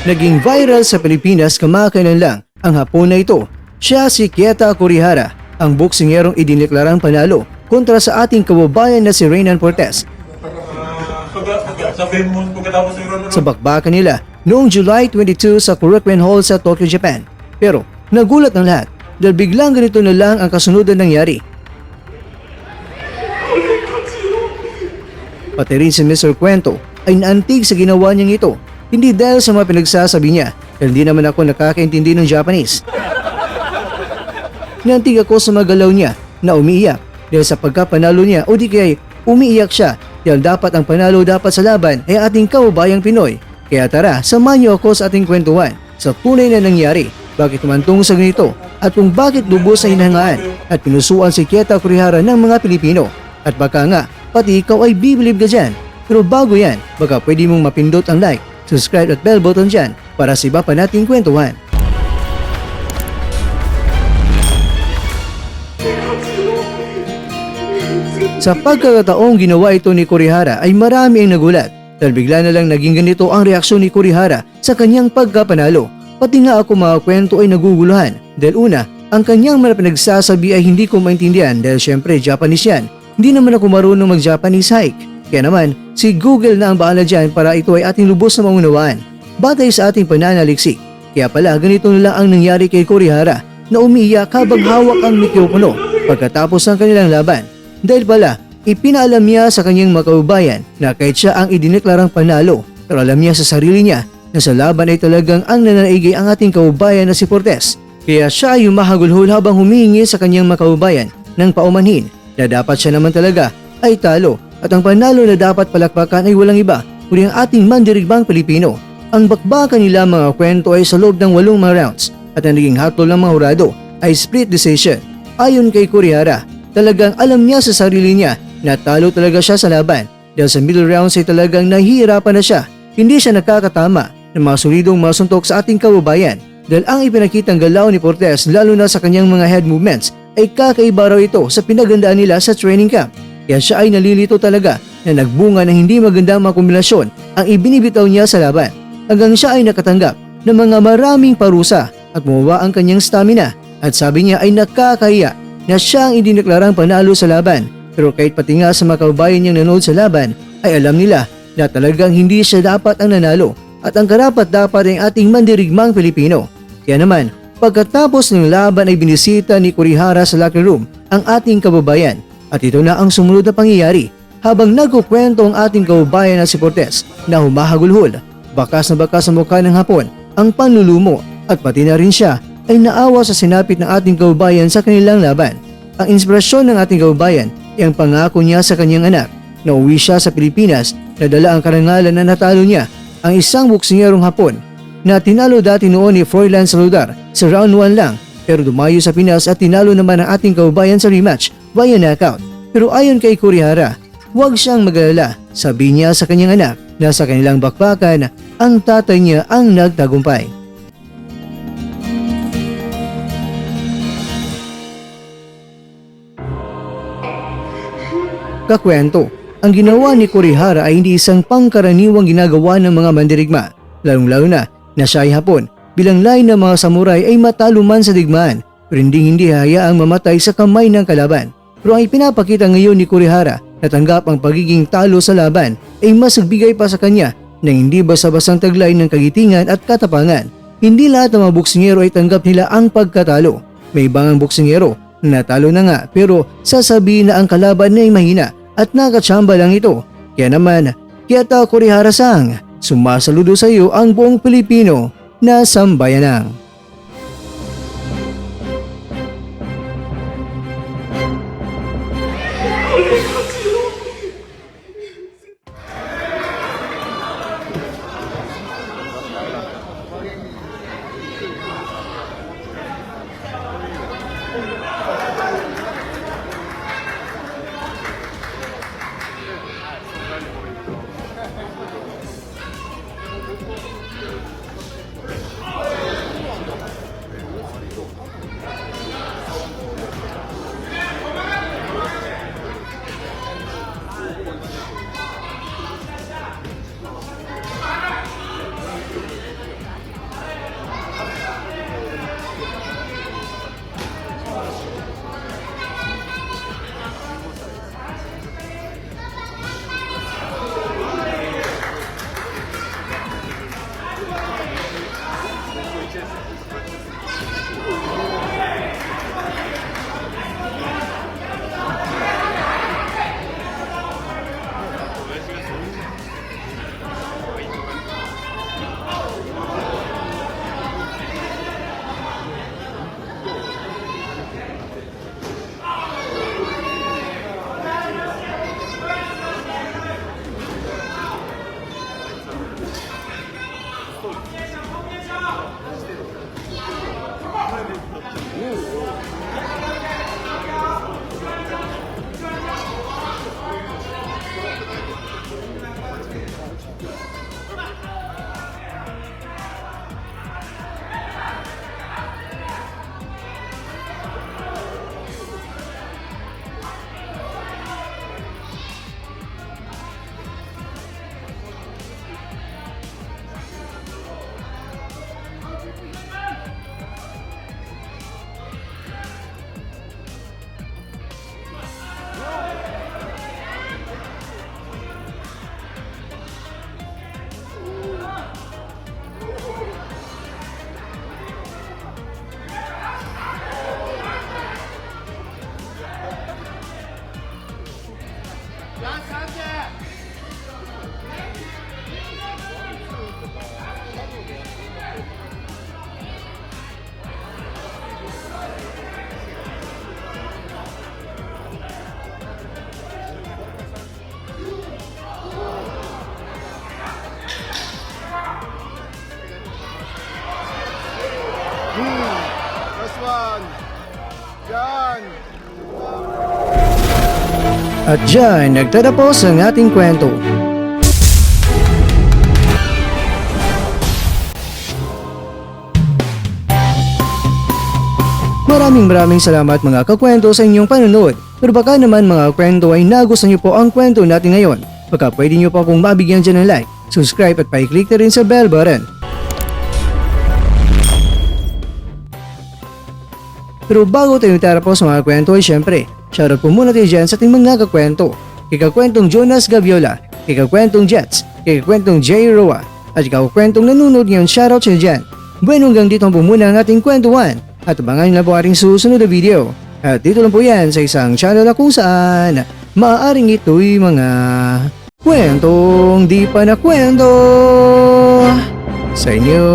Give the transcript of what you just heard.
Naging viral sa Pilipinas kamakailan lang ang hapon na ito. Siya si Kieta Kurihara, ang boksingerong idineklarang panalo kontra sa ating kababayan na si Reynan Cortez. Sa bakbakan nila noong July 22 sa Korakuen Hall sa Tokyo, Japan. Pero nagulat ng lahat dahil biglang ganito na lang ang kasunod na nangyari. Pati rin si Mr. Kwento ay naantig sa ginawa niyang ito, hindi dahil sa mga pinagsasabi niya dahil hindi naman ako nakakaintindi ng Japanese. Naantig ako sa mga galaw niya na umiiyak dahil sa pagkapanalo niya o di kaya umiiyak siya dahil dapat ang panalo dapat sa laban ay ating kababayang Pinoy. Kaya tara, samahan niyo ako sa ating kwentuhan sa tunay na nangyari, bakit umantong sa ganito at kung bakit lubos na hinahangaan at pinusuan si Kieta Kurihara ng mga Pilipino. At baka nga, pati ikaw ay bibilib ka dyan. Pero bago yan, baka pwede mong mapindot ang like, subscribe at bell button dyan para sa iba pa nating kwentuhan. Sa pagkakataong ginawa ito ni Kurihara ay marami ang nagulat dahil bigla na lang naging ganito ang reaksyon ni Kurihara sa kanyang pagkapanalo. Pati nga ako mga kwento ay naguguluhan dahil una, ang kanyang mga pinagsasabi ay hindi ko maintindihan dahil syempre Japanese yan. Hindi naman ako marunong mag-Japanese hike. Kaya naman, si Google na ang bahala dyan para ito ay ating lubos na maunawaan. Batay sa ating pananaliksik. Kaya pala ganito na lang ang nangyari kay Kurihara na umiiyak habang hawak ang mikropono pagkatapos ng kanilang laban. Dahil pala, ipinaalam niya sa kanyang mga kababayan na kahit siya ang idineklarang panalo, pero alam niya sa sarili niya na sa laban ay talagang ang nananaigay ang ating kababayan na si Cortez. Kaya siya ay humahagulhol habang humingi sa kanyang mga kababayan ng paumanhin na dapat siya naman talaga ay talo at ang panalo na dapat palakpakan ay walang iba kundi ang ating mandirigbang Pilipino. Ang bakbakan nila mga kwento ay sa loob ng 8 mga rounds at ang naging hatol ng mga hurado ay split decision. Ayon kay Kurihara, talagang alam niya sa sarili niya na talo talaga siya sa laban dahil sa middle rounds ay talagang nahihirapan na siya. Hindi siya nakakatama ng mga solidong mga suntok sa ating kababayan dahil ang ipinakitang galaw ni Cortez lalo na sa kanyang mga head movements ay kakaiba raw ito sa pinagandaan nila sa training camp. Kaya siya ay nalilito talaga na nagbunga ng hindi magandang mga kombinasyon ang ibinibitaw niya sa laban hanggang siya ay nakatanggap ng mga maraming parusa at bumaba ang kanyang stamina at sabi niya ay nakakahiya na siya ang idineklarang panalo sa laban. Pero kahit pati nga sa mga kababayan niyang nanood sa laban ay alam nila na talagang hindi siya dapat ang nanalo at ang karapat-dapat ay ating mandirigmang Pilipino. Kaya naman, pagkatapos ng laban ay binisita ni Kurihara sa locker room ang ating kababayan at ito na ang sumunod na pangyayari habang nagkukwento ang ating kababayan na si Cortez na humahagulhol, bakas na bakas sa mukha ng hapon ang panlulumo at pati na rin siya ay naawa sa sinapit ng ating kababayan sa kanilang laban. Ang inspirasyon ng ating kababayan ay ang pangako niya sa kanyang anak na uwi siya sa Pilipinas na dala ang karangalan na natalo niya ang isang boksingerong Hapon na tinalo dati noon ni Froilan Saludar sa round 1 lang pero dumayo sa Pinas at tinalo naman ang ating kababayan sa rematch via knockout. Pero ayon kay Kurihara, huwag siyang mag-alala, sabi niya sa kanyang anak na sa kanilang bakbakan ang tatay niya ang nagtagumpay. Kakwento, ang ginawa ni Kurihara ay hindi isang pangkaraniwang ginagawa ng mga mandirigma, lalong-lalo na siya ay Hapon. Bilang lain ng mga samurai ay matalo man sa digmaan, pero hindi hayaang mamatay sa kamay ng kalaban. Pero ang ipinapakita ngayon ni Kurihara na tanggap ang pagiging talo sa laban ay mas nagbigay pa sa kanya ng hindi basta-bastang taglay ng kagitingan at katapangan. Hindi lahat ng mga boksingero ay tanggap nila ang pagkatalo. May ibang boksingero na natalo na nga pero sasabihin na ang kalaban ay mahina at nakatsamba lang ito. Kaya naman, Kieta Kurihara-sang, sumasaludo sa iyo ang buong Pilipino na sambayanang. Last one. Yan. At dyan, nagtatapos ang ating kwento. Maraming salamat mga kakwento sa inyong panonood. Pero baka naman mga kwento ay nagustuhan niyo po ang kwento natin ngayon. Baka pwede niyo pa akong mabigyan dyan ng like, subscribe at pa-click na rin sa bell button. Pero bago tayo tarapos sa mga kwento ay syempre, shoutout po muna tayo dyan sa ating mga kakwento. Kikakwentong Jonas Gaviola, kikakwentong Jets, kikakwentong J. Roa, at kikakwentong nanonood ngayon, shoutout sa dyan. Bueno, hanggang dito po muna ang ating kwentuhan at abangan nyo na po ating susunod na video. At dito lang po yan sa isang channel na kung saan maaaring ito'y mga kwentong di pa na kwento sa inyo.